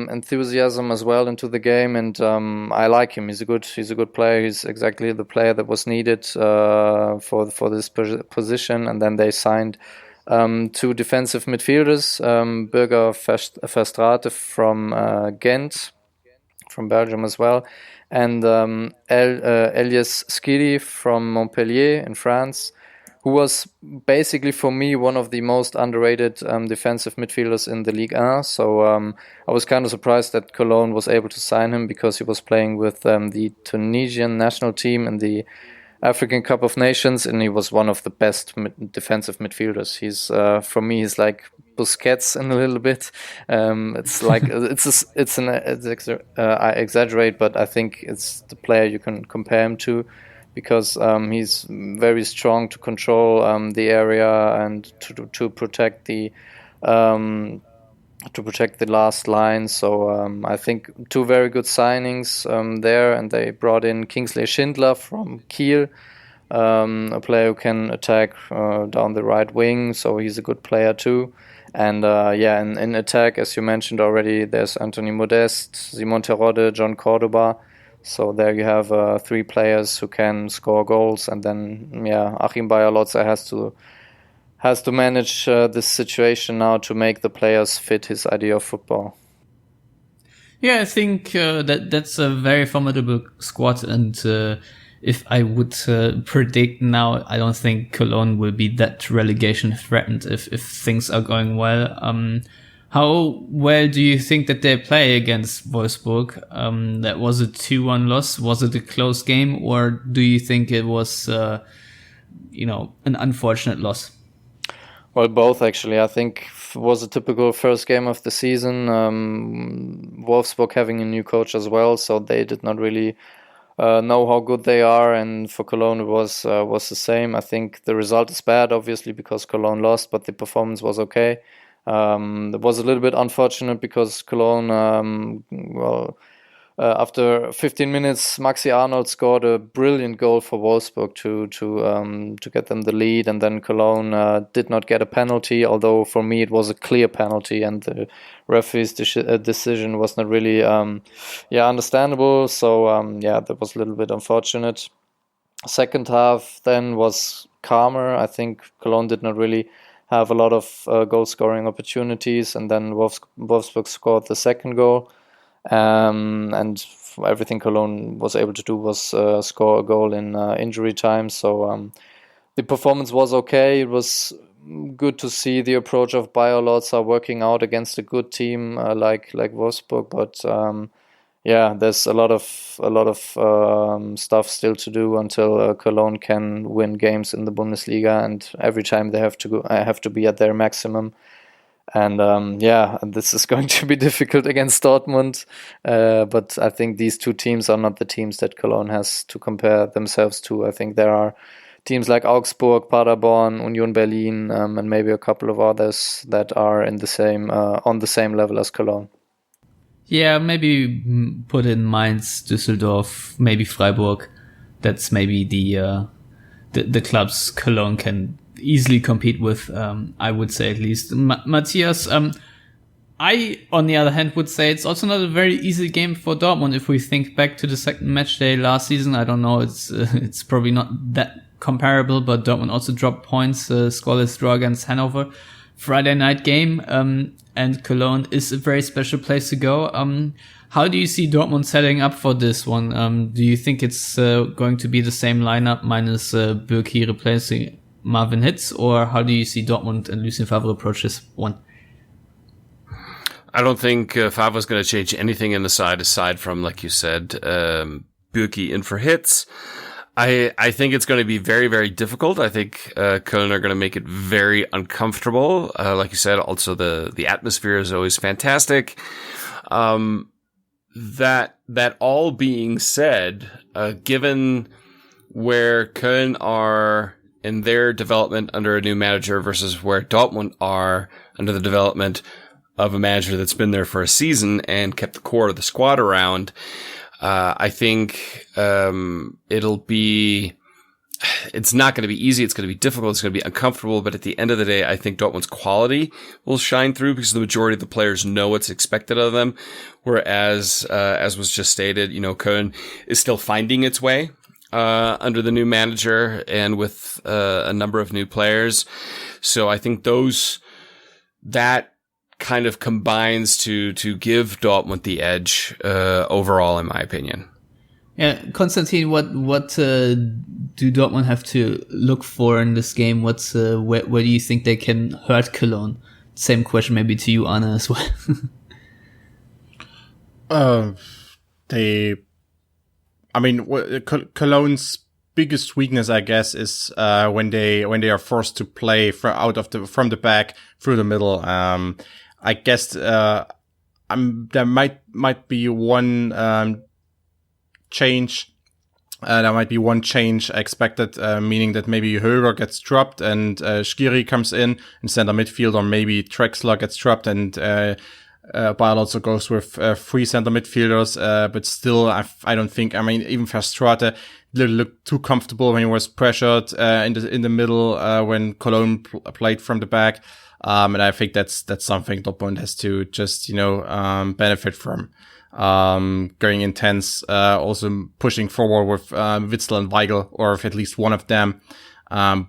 enthusiasm as well into the game, and I like him. He's a good player. He's exactly the player that was needed for this position. And then they signed two defensive midfielders, Birger Verstraete from Ghent, from Belgium as well, and Elias Skiri from Montpellier in France, who was basically for me one of the most underrated defensive midfielders in the Ligue 1. So I was kind of surprised that Cologne was able to sign him, because he was playing with the Tunisian national team in the African Cup of Nations, and he was one of the best defensive midfielders. He's for me, he's like Busquets in a little bit. It's like I exaggerate, but I think it's the player you can compare him to, because he's very strong to control the area and to protect the the last line. So I think two very good signings there, and they brought in Kingsley Schindler from Kiel, a player who can attack down the right wing, so he's a good player too. And in attack, as you mentioned already, there's Anthony Modeste, Simon Terodde, John Cordoba. So there you have 3 players who can score goals, and then Achim Bayer-Lotzer has to manage this situation now to make the players fit his idea of football. Yeah, I think that's a very formidable squad, and if I would predict now, I don't think Cologne will be that relegation threatened if things are going well. How well do you think that they play against Wolfsburg? That was a 2-1 loss. Was it a close game, or do you think it was, an unfortunate loss? Well, both actually. I think it was a typical first game of the season. Wolfsburg having a new coach as well, so they did not really know how good they are. And for Cologne, it was the same. I think the result is bad, obviously, because Cologne lost, but the performance was okay. It was a little bit unfortunate because Cologne, after 15 minutes, Maxi Arnold scored a brilliant goal for Wolfsburg to get them the lead, and then Cologne did not get a penalty. Although for me it was a clear penalty, and the referee's decision was not really understandable. So that was a little bit unfortunate. Second half then was calmer. I think Cologne did not really have a lot of goal scoring opportunities, and then Wolfsburg scored the second goal. And everything Cologne was able to do was score a goal in injury time. So the performance was okay. It was good to see the approach of Bayer-Lotzer working out against a good team like Wolfsburg. But there's a lot of stuff still to do until Cologne can win games in the Bundesliga, and every time they have to be at their maximum. And this is going to be difficult against Dortmund. But I think these two teams are not the teams that Cologne has to compare themselves to. I think there are teams like Augsburg, Paderborn, Union Berlin, and maybe a couple of others that are in the same on the same level as Cologne. Yeah, maybe put in Mainz, Düsseldorf, maybe Freiburg. That's maybe the clubs Cologne can easily compete with, I would say at least. Matthias, I, on the other hand, would say it's also not a very easy game for Dortmund. If we think back to the second match day last season, I don't know, it's probably not that comparable, but Dortmund also dropped points, scoreless draw against Hanover. Friday night game, and Cologne is a very special place to go. How do you see Dortmund setting up for this one? Do you think it's going to be the same lineup minus Bürki replacing Marvin Hitz, or how do you see Dortmund and Lucien Favre approach this one? I don't think Favre's going to change anything in the side aside from, like you said, Bürki in for Hitz. I think it's going to be very, very difficult. I think Köln are going to make it very uncomfortable. Like you said, also the atmosphere is always fantastic. That all being said, given where Köln are in their development under a new manager versus where Dortmund are under the development of a manager that's been there for a season and kept the core of the squad around, I think it's not going to be easy. It's going to be difficult. It's going to be uncomfortable. But at the end of the day, I think Dortmund's quality will shine through because the majority of the players know what's expected of them. Whereas, as was just stated, Köln is still finding its way under the new manager and with a number of new players. So I think that kind of combines to give Dortmund the edge overall, in my opinion. Yeah, Konstantin, what do Dortmund have to look for in this game? Where do you think they can hurt Cologne? Same question maybe to you, Arne, as well. Cologne's biggest weakness, I guess, is when they are forced to play from the back through the middle. I guess there might be one change There might be one change expected, meaning that maybe Höger gets dropped and Skiri comes in center midfield, or maybe Drexler gets dropped and Bayern also goes with 3 center midfielders. But still, I don't think. I mean, even Verstraete looked too comfortable when he was pressured in the middle when Cologne played from the back. And I think that's something Dortmund has to just benefit from. Going intense, also pushing forward with Witsel and Weigl, or if at least one of them,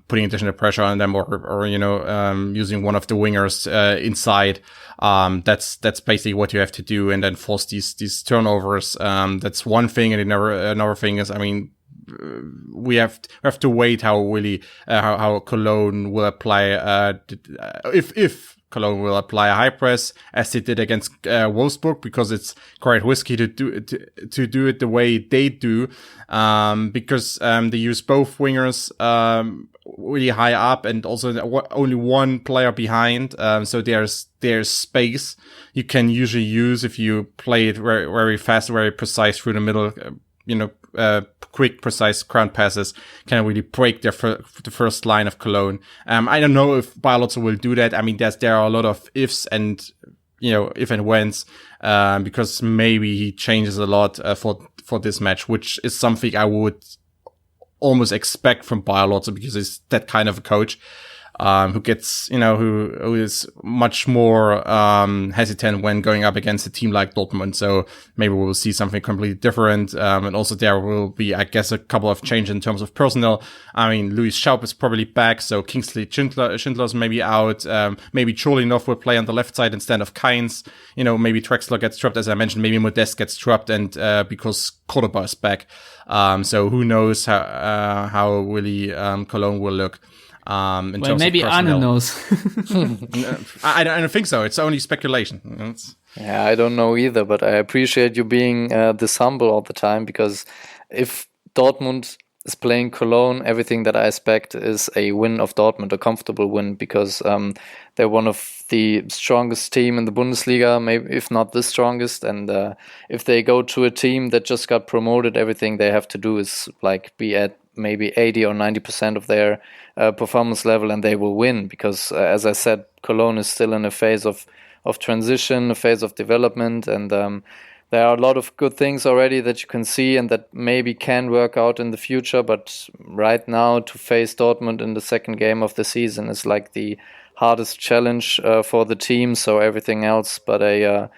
putting additional pressure on them, or using one of the wingers inside. That's basically what you have to do, and then force these turnovers. That's one thing, and another thing is, I mean, we have to wait how Cologne will apply if Cologne will apply a high press as they did against Wolfsburg, because it's quite risky to do it the way they do, because they use both wingers really high up and also only one player behind, so there's space you can usually use if you play it very, very fast, very precise through the middle. Quick, precise ground passes can really break the first line of Cologne. I don't know if Bielotsa will do that. I mean, there are a lot of ifs and, if and whens, because maybe he changes a lot for this match, which is something I would almost expect from Bielotsa, because he's that kind of a coach. Who gets, who is much more hesitant when going up against a team like Dortmund. So maybe we'll see something completely different. And also there will be, I guess, a couple of changes in terms of personnel. I mean, Louis Schaub is probably back, so Kingsley Schindler's maybe out. Maybe Cholinov will play on the left side instead of Kainz. Maybe Drexler gets dropped, as I mentioned. Maybe Modest gets dropped, and because Cordoba is back. So who knows how really Cologne will look. Well, maybe Arne knows. I don't think so. It's only speculation. Yeah, I don't know either, but I appreciate you being this humble all the time, because if Dortmund is playing Cologne, everything that I expect is a win of Dortmund, a comfortable win, because they're one of the strongest team in the Bundesliga, maybe if not the strongest. And if they go to a team that just got promoted, everything they have to do is be at maybe 80 or 90% of their performance level, and they will win, because as I said, Cologne is still in a phase of transition, a phase of development, and there are a lot of good things already that you can see and that maybe can work out in the future. But right now, to face Dortmund in the second game of the season is the hardest challenge for the team. So everything else but a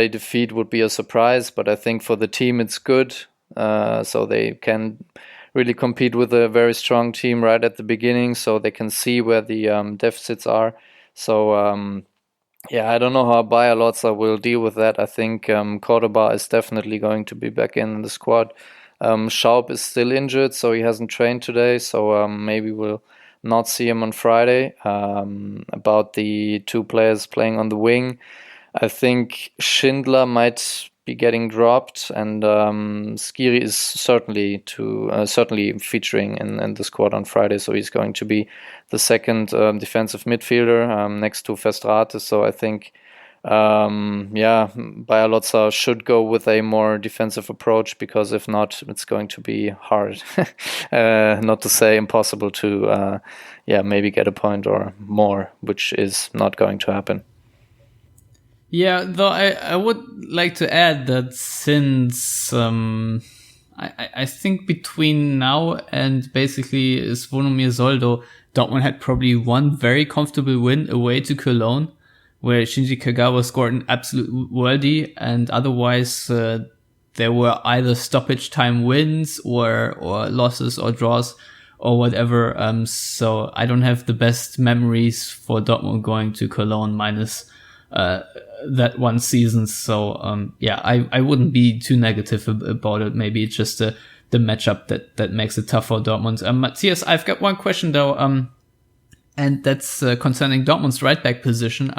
defeat would be a surprise. But I think for the team it's good, so they can really compete with a very strong team right at the beginning, so they can see where the deficits are. So I don't know how Bielotsa will deal with that. I think Cordoba is definitely going to be back in the squad. Schaub is still injured, so he hasn't trained today, so maybe we'll not see him on Friday. About the two players playing on the wing, I think Schindler might be getting dropped, and Skiri is certainly featuring in the squad on Friday, so he's going to be the second defensive midfielder next to Verstraete. So I think Bielotsa should go with a more defensive approach, because if not, it's going to be hard, not to say impossible, to maybe get a point or more, which is not going to happen. Yeah, though I would like to add that since I think between now and basically Zvonimir Soldo, Dortmund had probably one very comfortable win away to Cologne, where Shinji Kagawa scored an absolute worldie, and otherwise there were either stoppage time wins or losses or draws or whatever. So I don't have the best memories for Dortmund going to Cologne minus that one season. So I wouldn't be too negative about it. Maybe it's just the matchup that makes it tough for Dortmund. Matthias, I've got one question though, and that's concerning Dortmund's right back position.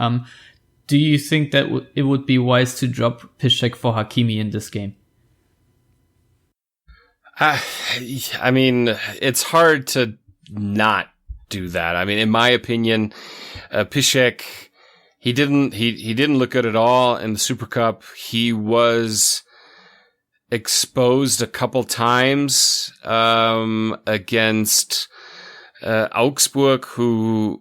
Do you think that it would be wise to drop Piszczek for Hakimi in this game? I mean, it's hard to not do that. I mean, in my opinion, Piszczek, he didn't look good at all in the Super Cup. He was exposed a couple times against Augsburg, who,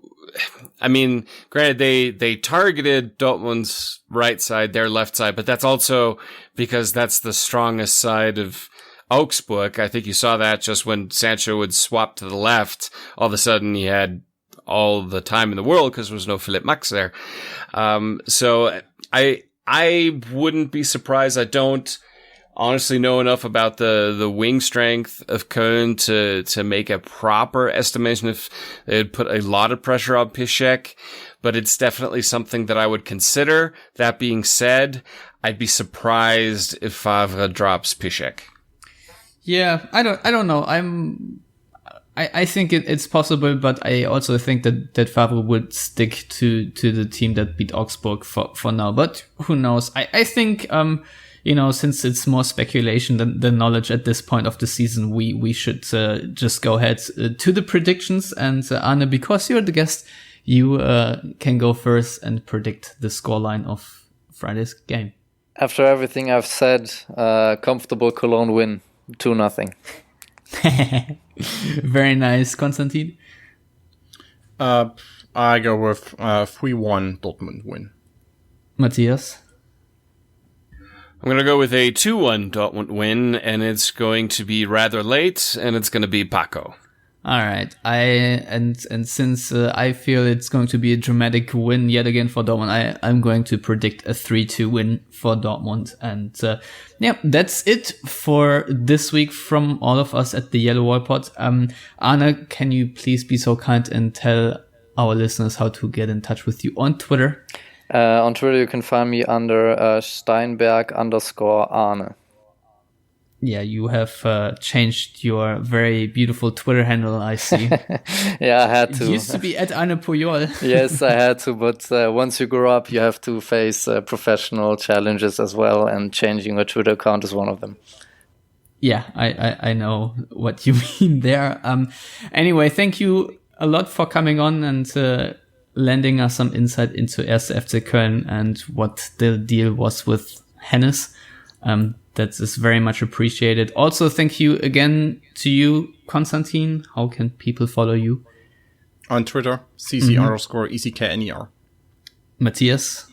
I mean, granted, they targeted Dortmund's right side, their left side, but that's also because that's the strongest side of Augsburg. I think you saw that just when Sancho would swap to the left, all of a sudden he had all the time in the world because there was no Philipp Max there. So I wouldn't be surprised. I don't honestly know enough about the wing strength of Köln to make a proper estimation if they'd put a lot of pressure on Piszczek, but it's definitely something that I would consider. That being said, I'd be surprised if Favre drops Piszczek. Yeah, I don't know. I think it's possible, but I also think that Favre would stick to the team that beat Augsburg for now. But who knows? I think since it's more speculation than knowledge at this point of the season, we should just go ahead to the predictions. And Arne, because you're the guest, you can go first and predict the scoreline of Friday's game. After everything I've said, comfortable Cologne win, 2-0. Very nice, Konstantin. I go with 3-1 Dortmund win. Matthias. I'm going to go with a 2-1 Dortmund win, and it's going to be rather late, and it's going to be Paco. All right. And since I feel it's going to be a dramatic win yet again for Dortmund, I'm going to predict a 3-2 win for Dortmund. And that's it for this week from all of us at the Yellowwallpod. Arne, can you please be so kind and tell our listeners how to get in touch with you on Twitter? On Twitter, you can find me under Steinberg_Arne. Yeah, you have changed your very beautiful Twitter handle, I see. Yeah, I had to. It used to be at Arne Puyol. Yes, I had to, but once you grow up, you have to face professional challenges as well, and changing your Twitter account is one of them. Yeah, I know what you mean there. Anyway, thank you a lot for coming on and lending us some insight into 1. FC Köln and what the deal was with Hennes. That is very much appreciated. Also, thank you again to you, Konstantin. How can people follow you? On Twitter, CC_ECKNER. Matthias?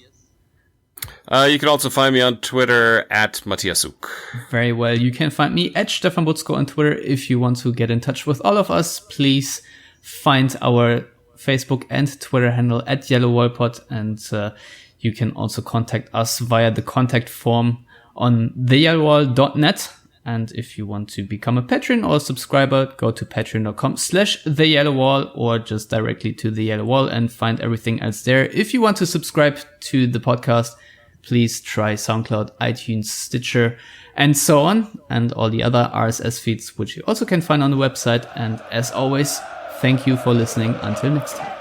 You can also find me on Twitter at Matthiasuk. Very well. You can find me at Stefan Butzko on Twitter. If you want to get in touch with all of us, please find our Facebook and Twitter handle at Yellowwallpod. And you can also contact us via the contact form on theyellowwall.net. And if you want to become a patron or subscriber, go to patreon.com/theyellowwall or just directly to the Yellowwall and find everything else there. If you want to subscribe to the podcast, please try SoundCloud, iTunes, Stitcher, and so on, and all the other RSS feeds, which you also can find on the website. And as always, thank you for listening. Until next time.